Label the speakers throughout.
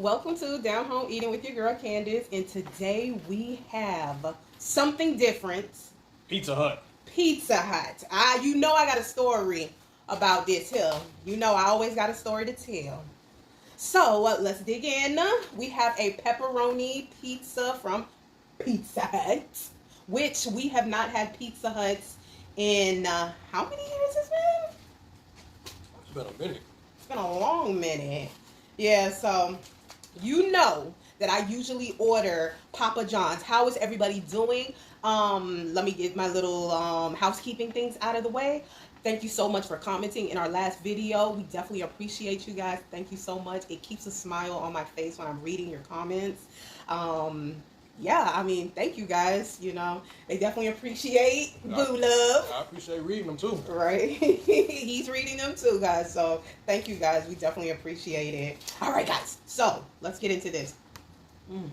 Speaker 1: Welcome to Down Home Eating with your girl Candace, and today we have something different.
Speaker 2: Pizza Hut.
Speaker 1: Pizza Hut. I got a story about this here. I always got a story to tell. So let's dig in. We have a pepperoni pizza from Pizza Hut, which we have not had Pizza Huts in how many years it's been?
Speaker 2: It's been a minute.
Speaker 1: It's been a long minute. Yeah, so you know that I usually order Papa John's. How is everybody doing? Let me get my little housekeeping things out of the way. Thank you so much for commenting in our last video. We definitely appreciate you guys. Thank you so much. It keeps a smile on my face when I'm reading your comments. Thank you guys. They definitely appreciate Boo Love.
Speaker 2: I appreciate reading them too.
Speaker 1: Right. He's reading them too, guys. So thank you guys. We definitely appreciate it. All right, guys. So let's get into this. It's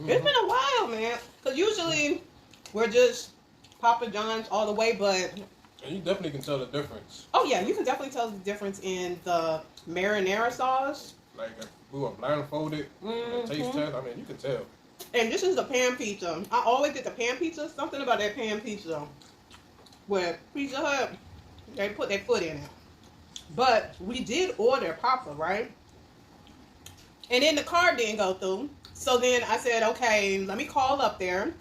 Speaker 1: been a while, man. Because usually we're just Papa John's all the way, but...
Speaker 2: And you definitely can tell the difference.
Speaker 1: Oh, yeah. You can definitely tell the difference in the marinara sauce.
Speaker 2: Like if we were blindfolded, taste test, you can tell.
Speaker 1: And this is the pan pizza. I always get the pan pizza. Something about that pan pizza. Where Pizza Hut, they put their foot in it. But we did order Papa, right? And then the card didn't go through. So then I said, okay, let me call up there.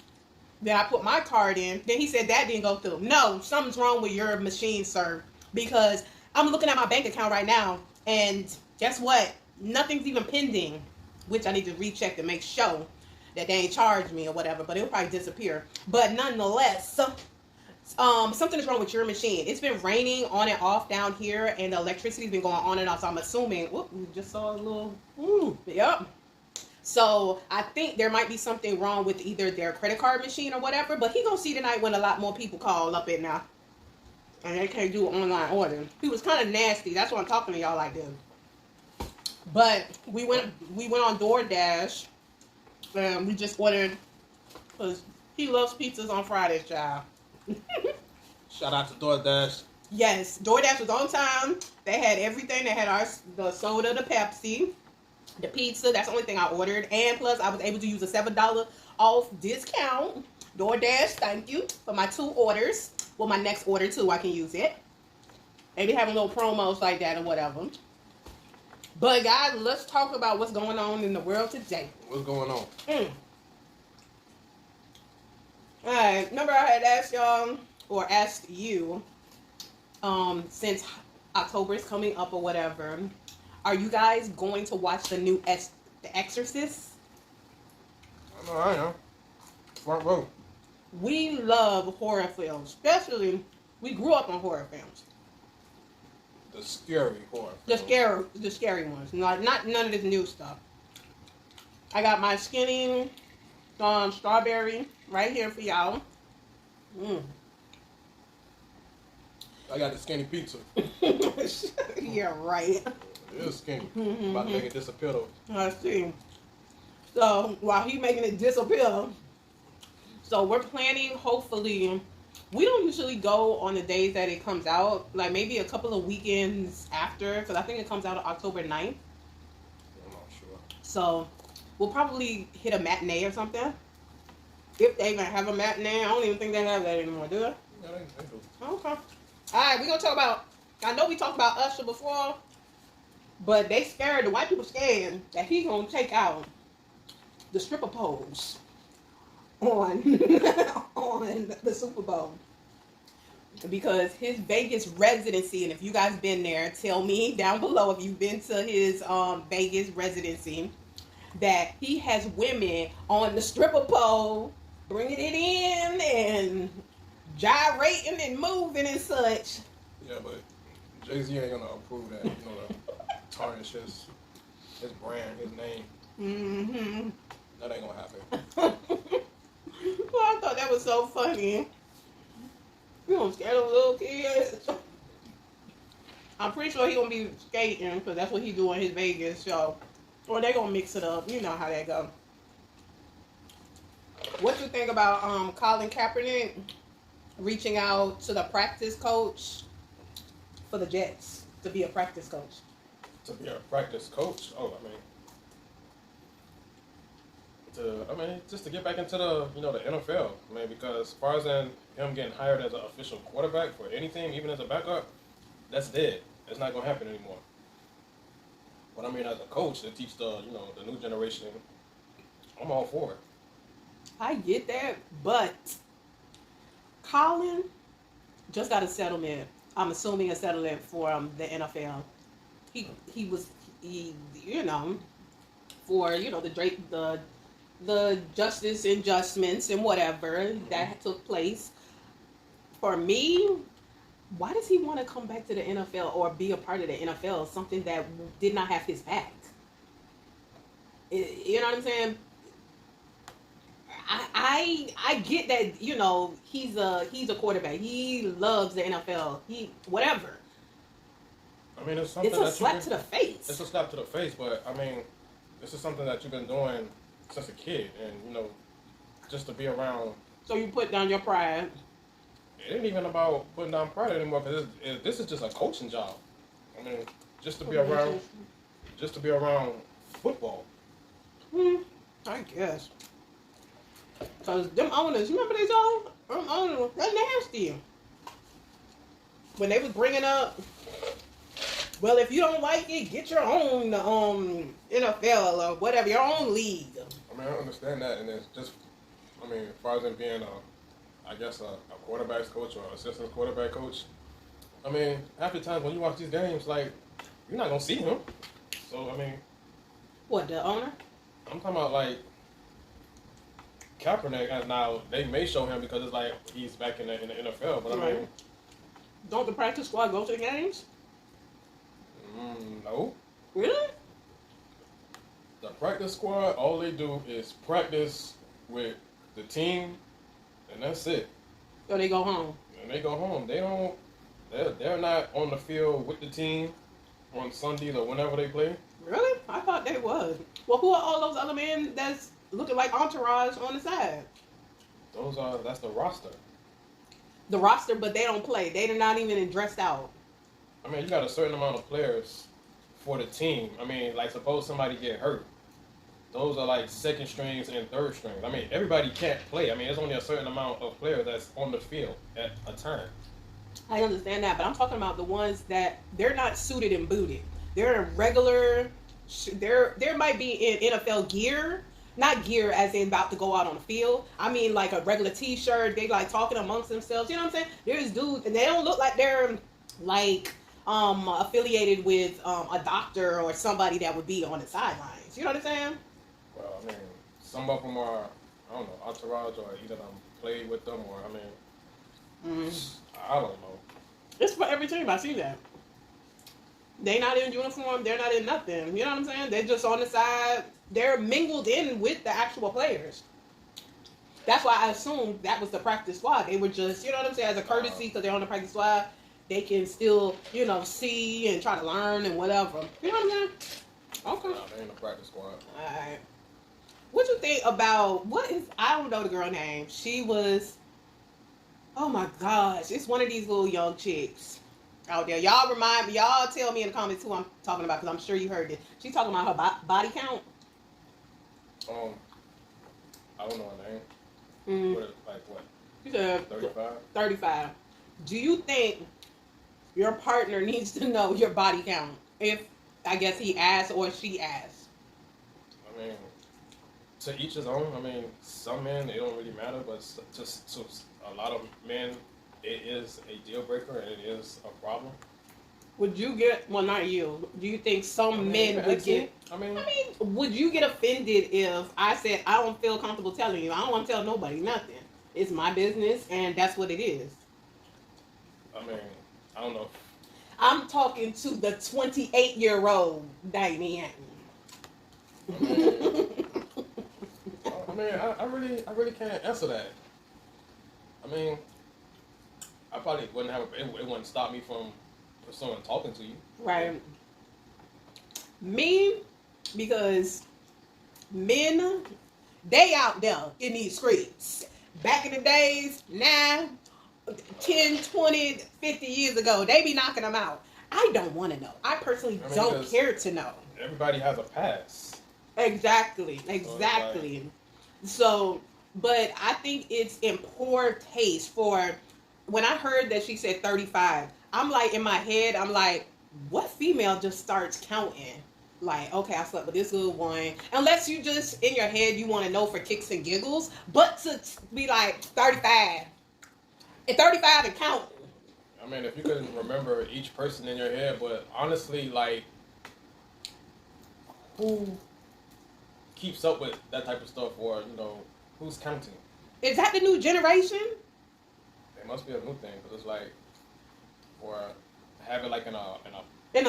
Speaker 1: Then I put my card in. Then he said that didn't go through. No, something's wrong with your machine, sir. Because I'm looking at my bank account right now. And guess what? Nothing's even pending. Which I need to recheck to make sure that they ain't charged me or whatever. But it'll probably disappear. But nonetheless, something is wrong with your machine. It's been raining on and off down here. And the electricity's been going on and off. So I'm assuming. Whoop, we just saw a little... Yep. So I think there might be something wrong with either their credit card machine or whatever. But he gonna see tonight when a lot more people call up in now. And they can't do online ordering. He was kind of nasty. That's why I'm talking to y'all like this. But we went on DoorDash. And we just ordered. Because he loves pizzas on Fridays, child.
Speaker 2: Shout out to DoorDash.
Speaker 1: Yes. DoorDash was on time. They had everything. They had the soda, the Pepsi. The pizza, that's the only thing I ordered. And plus, I was able to use a $7 off discount. DoorDash, thank you for my 2 orders. Well, my next order, too, I can use it. Maybe having little promos like that or whatever. But, guys, let's talk about what's going on in the world today.
Speaker 2: What's going on?
Speaker 1: Alright, remember I had asked y'all, or asked you, since October is coming up or whatever... Are you guys going to watch the new The Exorcist?
Speaker 2: I know I am. Front row.
Speaker 1: We love horror films. Especially, we grew up on horror films.
Speaker 2: The scary horror
Speaker 1: films. The scary ones. Not none of this new stuff. I got my skinny strawberry right here for y'all.
Speaker 2: I got the skinny pizza.
Speaker 1: Yeah, right.
Speaker 2: It is skinny. About to make it disappear though.
Speaker 1: I see. So while he's making it disappear, so we're planning, hopefully, we don't usually go on the days that it comes out, like maybe a couple of weekends after, because I think it comes out on October 9th.
Speaker 2: I'm not sure.
Speaker 1: So we'll probably hit a matinee or something. If they even have a matinee. I don't even think they have that anymore, do they?
Speaker 2: Yeah, they do.
Speaker 1: Okay. Alright, we're going to talk about, I know we talked about Usher before. But they scared, the white people scared that he gonna take out the stripper poles on on the Super Bowl. Because his Vegas residency, and if you guys been there, tell me down below if you've been to his Vegas residency, that he has women on the stripper pole bringing it in and gyrating and moving and such.
Speaker 2: Yeah, but Jay-Z ain't gonna approve that, tarnish his brand, his name. That ain't gonna happen.
Speaker 1: Well, I thought that was so funny. You gonna scare them little kids? I'm pretty sure he gonna be skating because that's what he do in his Vegas show. Or they gonna mix it up. You know how that go. What you think about Colin Kaepernick reaching out to the practice coach for the Jets to be a practice coach?
Speaker 2: To be a practice coach, just to get back into the the NFL, because as far as in him getting hired as an official quarterback for any team, even as a backup, that's dead. It's not gonna happen anymore. But I mean, as a coach to teach the the new generation, I'm all for it.
Speaker 1: I get that, but Colin just got a settlement. I'm assuming a settlement for the NFL. He was for the justice adjustments and whatever that took place. For me, why does he want to come back to the NFL or be a part of the NFL? Something that did not have his back. You know what I'm saying? I get that he's a quarterback. He loves the NFL. He whatever.
Speaker 2: I mean, it's something
Speaker 1: it's a slap to the face.
Speaker 2: It's a slap to the face, but I mean, this is something that you've been doing since a kid, and just to be around.
Speaker 1: So you put down your pride.
Speaker 2: It ain't even about putting down pride anymore, because this is just a coaching job. I mean, just to be around football.
Speaker 1: I guess. Because them owners, you remember they told? Them owners, they're nasty. When they was bringing up, well, if you don't like it, get your own NFL or whatever, your own league.
Speaker 2: I mean, I understand that, and it's just, as far as in being a quarterback's coach or assistant quarterback coach, I mean, half the times when you watch these games, like, you're not going to see him. So, I mean.
Speaker 1: What, the owner?
Speaker 2: I'm talking about, like, Kaepernick, and now they may show him because it's like he's back in the NFL, but
Speaker 1: right.
Speaker 2: I mean.
Speaker 1: Don't the practice squad go to the games?
Speaker 2: No.
Speaker 1: Really?
Speaker 2: The practice squad, all they do is practice with the team, and that's it.
Speaker 1: So they go home.
Speaker 2: And they go home. They're not on the field with the team on Sundays or whenever they play.
Speaker 1: Really? I thought they was. Well, who are all those other men that's looking like entourage on the side?
Speaker 2: That's the roster.
Speaker 1: The roster, but they don't play. They're not even dressed out.
Speaker 2: I mean, you got a certain amount of players for the team. I mean, like, suppose somebody get hurt. Those are like second strings and third strings. I mean, everybody can't play. I mean, there's only a certain amount of players that's on the field at a time.
Speaker 1: I understand that, but I'm talking about the ones that they're not suited and booted. They're in regular. There might be in NFL gear, not gear as in about to go out on the field. I mean, like a regular T-shirt. They like talking amongst themselves. You know what I'm saying? There's dudes, and they don't look like they're like affiliated with a doctor or somebody that would be on the sidelines. You know what I'm saying?
Speaker 2: Well, I mean, some of them are, I don't know, entourage, or either them played with them, or I don't know.
Speaker 1: It's for every team. I see that. They not in uniform. They're not in nothing. You know what I'm saying? They're just on the side. They're mingled in with the actual players. That's why I assumed that was the practice squad. They were just, you know what I'm saying, as a courtesy, because they're on the practice squad, they can still, see and try to learn and whatever. You know what I'm saying? Okay.
Speaker 2: No, they ain't a practice squad.
Speaker 1: Alright. What you think about, I don't know the girl name. She was, oh my gosh, it's one of these little young chicks out there. Y'all tell me in the comments who I'm talking about, because I'm sure you heard it. She's talking about her body count.
Speaker 2: I don't know her name. What?
Speaker 1: She said
Speaker 2: 35?
Speaker 1: 35. Do you think your partner needs to know your body count? If, I guess, he asks or she asks.
Speaker 2: I mean, to each his own. I mean, some men, it don't really matter, but just to a lot of men, it is a deal breaker and it is a problem.
Speaker 1: Would you get, well, not you, do you think some men would get, would you get offended if I said, I don't feel comfortable telling you, I don't want to tell nobody nothing. It's my business and that's what it is.
Speaker 2: I mean, I don't know.
Speaker 1: I'm talking to the 28-year-old Diane.
Speaker 2: I really can't answer that. I mean, I probably wouldn't have, it wouldn't stop me from someone talking to you.
Speaker 1: Right. Me, because men, they out there in these streets. Back in the days, 10, 20, 50 years ago, they be knocking them out. I don't want to know. I personally don't care to know.
Speaker 2: Everybody has a past.
Speaker 1: Exactly. So, but I think it's in poor taste for when I heard that she said 35. I'm like, in my head, I'm like, what female just starts counting? Like, okay, I slept with this good one. Unless you just, in your head, you want to know for kicks and giggles. But to be like, 35. And 35 and counting.
Speaker 2: I mean, if you could remember each person in your head, but honestly, like, who keeps up with that type of stuff, or who's counting?
Speaker 1: Is that the new generation?
Speaker 2: It must be a new thing, because it's like, or have it like in a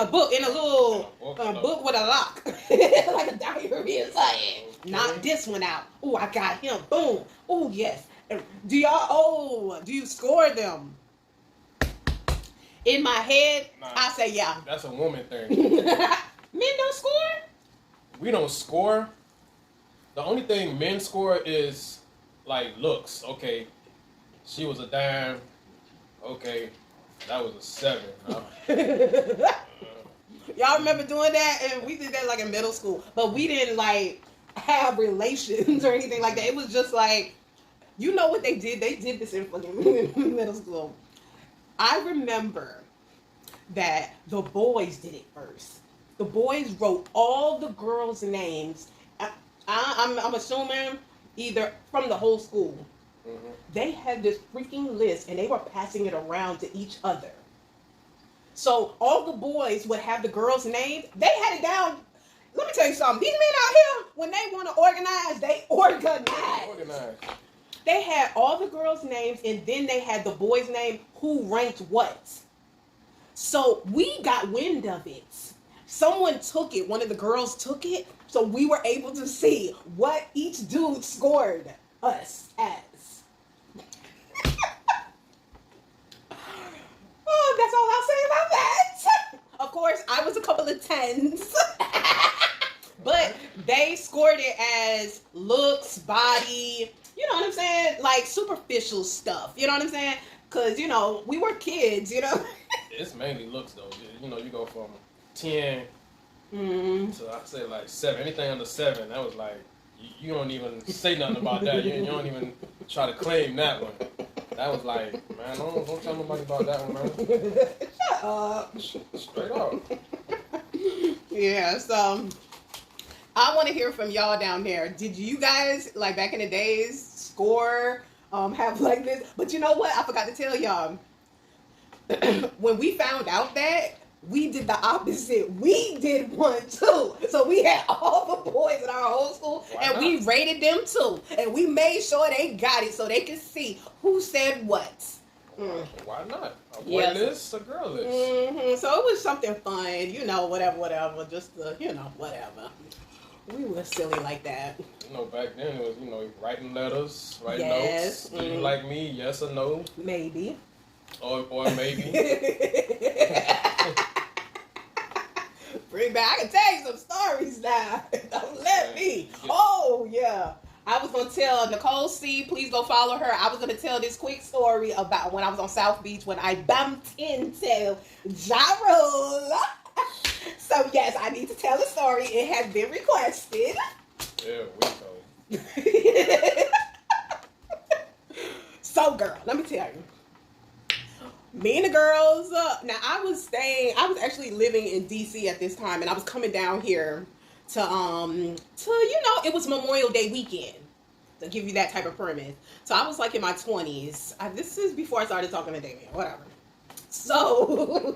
Speaker 1: book, in a little book with a lock, like a diary. It's like,
Speaker 2: okay.
Speaker 1: Knock this one out. Oh, I got him. Boom. Oh, yes. Do you score them? In my head,
Speaker 2: nah,
Speaker 1: I say yeah.
Speaker 2: That's a woman thing.
Speaker 1: Men don't score?
Speaker 2: We don't score. The only thing men score is like looks. Okay, she was a dime. Okay, that was a 7.
Speaker 1: Y'all remember doing that? And we did that like in middle school, but we didn't like have relations or anything like that. It was just like, you know what they did? They did this in fucking middle school. I remember that the boys did it first. The boys wrote all the girls' names. I'm assuming either from the whole school. Mm-hmm. They had this freaking list, and they were passing it around to each other. So all the boys would have the girls' names. They had it down. Let me tell you something. These men out here, when they want to organize, they organize. They had all the girls' names, and then they had the boys' name, who ranked what. So we got wind of it. Someone took it. One of the girls took it. So we were able to see what each dude scored us as. Oh, that's all I'll say about that. Of course, I was a couple of 10s. But they scored it as looks, body, you know what I'm saying? Like superficial stuff. You know what I'm saying? Because, we were kids,
Speaker 2: It's mainly looks, though. You go from 10 to, I say, like 7. Anything under 7, that was like, you don't even say nothing about that. You don't even try to claim that one. That was like, man, don't tell nobody about that one, man.
Speaker 1: Shut up.
Speaker 2: Straight up.
Speaker 1: Yeah, so I want to hear from y'all down there. Did you guys, like back in the days, score, have like this? But you know what? I forgot to tell y'all. When we found out that, we did the opposite. We did one too. So we had all the boys in our whole school, we rated them too. And we made sure they got it so they could see who said what.
Speaker 2: Why not? A boy list, a girl list.
Speaker 1: Mm-hmm. So it was something fun, whatever. Just whatever. We were silly like that.
Speaker 2: Back then it was, writing letters, writing notes. Do you like me? Yes or no?
Speaker 1: Maybe.
Speaker 2: Or maybe.
Speaker 1: Bring back. I can tell you some stories now. Don't let me. Oh, yeah. I was going to tell Nicole C. Please go follow her. I was going to tell this quick story about when I was on South Beach when I bumped into Ja Rule. So, yes, I need to tell the story. It has been requested.
Speaker 2: Yeah, we know.
Speaker 1: So, girl, let me tell you. Me and the girls, now I was actually living in DC at this time, and I was coming down here to it was Memorial Day weekend, to give you that type of premise. So I was like in my 20s. This is before I started talking to Damien, whatever. So,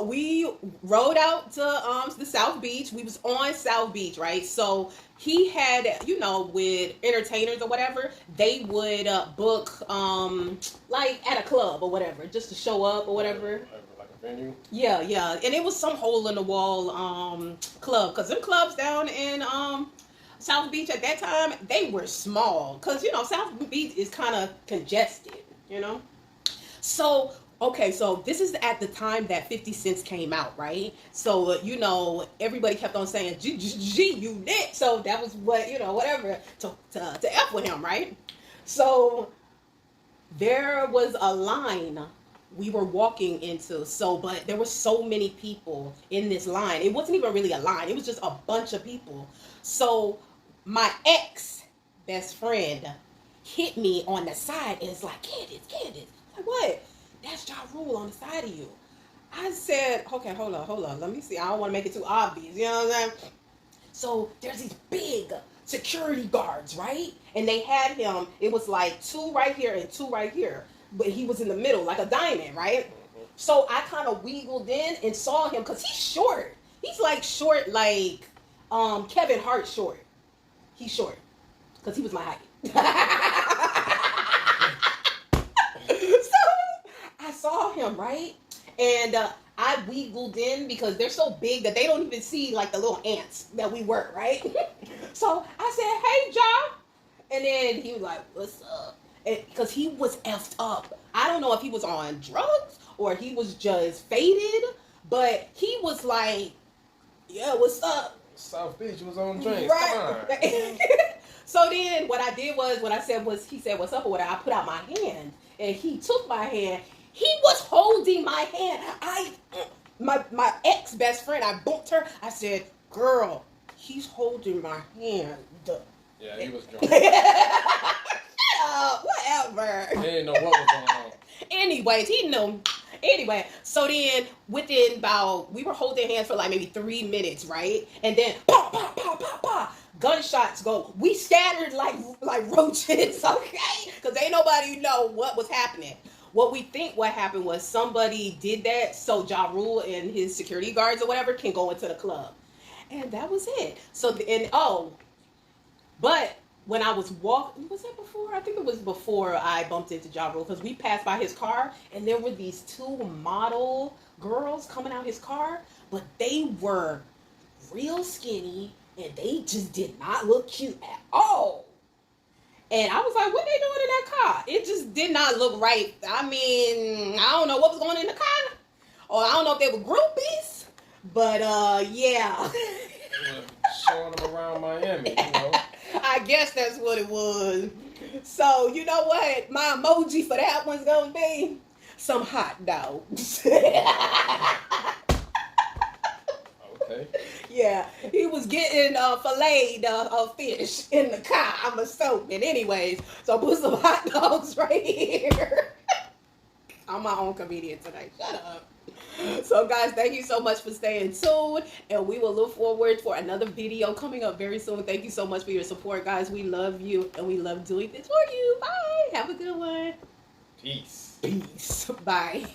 Speaker 1: we rode out to the South Beach. We was on South Beach, right? So he had, with entertainers or whatever, they would book like at a club or whatever, just to show up or whatever.
Speaker 2: Like a venue? Yeah.
Speaker 1: And it was some hole in the wall club, because them clubs down in South Beach at that time, they were small, because South Beach is kind of congested, So okay, so this is at the time that 50 Cent came out, right? So, everybody kept on saying, G, you lit. So that was what, whatever, to F with him, right? So there was a line
Speaker 3: we were walking into, but there were so many people in this line. It wasn't even really a line. It was just a bunch of people. So my ex best friend hit me on the side and it's like, Candace. Like, what? That's Ja Rule on the side of you. I said, okay, hold on. Let me see. I don't want to make it too obvious. You know what I'm saying? So there's these big security guards, right? And they had him, it was like 2 right here and 2 right here. But he was in the middle, like a diamond, right? So I kind of wiggled in and saw him, because he's short. He's like short, like Kevin Hart short. He's short, because he was my height. So I saw him, right? And I wiggled in because they're so big that they don't even see like the little ants that we were, right? So I said, hey, Ja. And then he was like, what's up? Because he was effed up. I don't know if he was on drugs or he was just faded, but he was like, yeah, what's up?
Speaker 2: South Beach was on drinks.
Speaker 3: Right.
Speaker 2: Come on.
Speaker 3: So then what I did was, when I said, he said, what's up or whatever, I put out my hand and he took my hand. He was holding my hand. My ex best friend, I bumped her. I said, girl, he's holding my hand.
Speaker 2: Yeah, he was drunk.
Speaker 3: Whatever.
Speaker 2: He didn't know what was going on.
Speaker 3: Anyways, he knew. Anyway, so then within about, we were holding hands for like maybe 3 minutes, right? And then pop, pop, pop, pop, pop. Gunshots go. We scattered like roaches, okay? Because ain't nobody know what was happening. What we think what happened was somebody did that so Ja Rule and his security guards or whatever can go into the club. And that was it. So, but when I was walking, was that before? I think it was before I bumped into Ja Rule, because we passed by his car and there were these 2 model girls coming out his car, but they were real skinny and they just did not look cute at all. And I was like, what they doing in that car? It just did not look right. I mean, I don't know what was going in the car. Or I don't know if they were groupies. But, yeah.
Speaker 2: They were showing them around Miami, you know.
Speaker 3: I guess that's what it was. So, you know what? My emoji for that one's going to be some hot dogs.
Speaker 2: Okay.
Speaker 3: Yeah, he was getting filleted of fish in the car, I'm assuming. Anyways, so put some hot dogs right here. I'm my own comedian tonight. Shut up. So, guys, thank you so much for staying tuned. And we will look forward for another video coming up very soon. Thank you so much for your support, guys. We love you, and we love doing this for you. Bye. Have a good one.
Speaker 2: Peace.
Speaker 3: Peace. Bye.